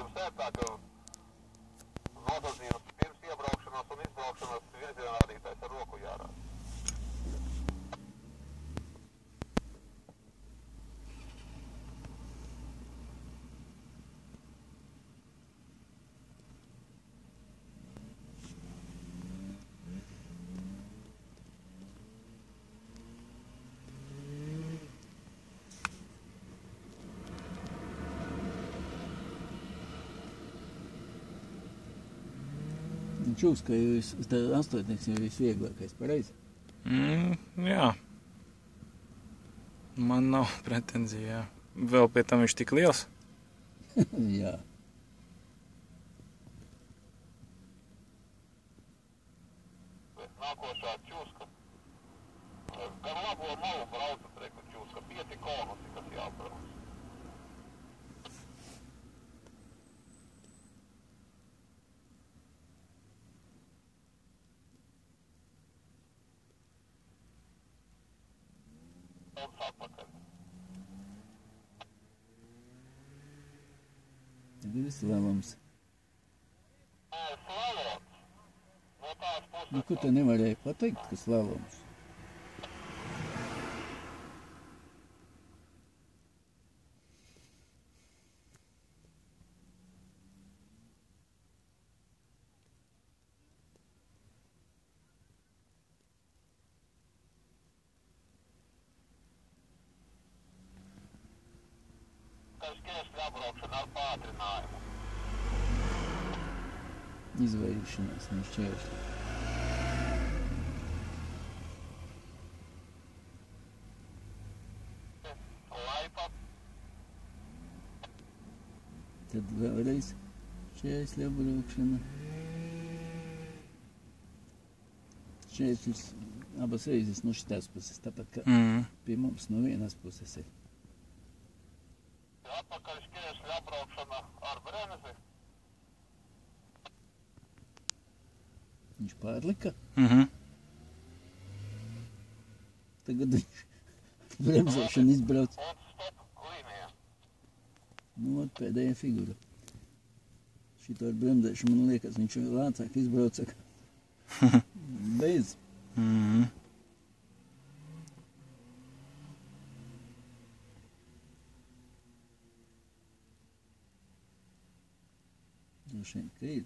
jums ērtāk nododījums pirms iebraukšanas un izbraukšanas virziena rādītājs ar roku jārāda? Čūska jūs, astotnieks jau visvieglākais, pareizi? Jā. Man nav pretenzija, jā. Vēl pie tam viņš tik liels? Jā. Nākošā čūska. Gar labo malu braucat, reku čūska. 5 konusi, kas jābrauc. Atpakaļ. Tad ir slalams. Slalons. No tās puses. Nu, ko tu nevarēji pateikt, ka slalams? Šķēršļa apbraukšana ar pātrinājumu. Izvairīšanās no šķēršļa. Laipa. Tad vēlreiz šķēršļa apbraukšana. Šķēršļus abas reizes no šitās puses, tāpat kā pie mums no vienas puses ir. Atpakaļ šķēršļa apbraukšana ar bremzi. Viņš pārlika. Mhm. Tagad viņš bremzēšanu izbrauc. Un stop līnija. Nu, ot, pēdējā figura. Šito ar bremzēšanu, man liekas, viņš lācāk izbrauca bez. Mhm. Droši vien, ka ir.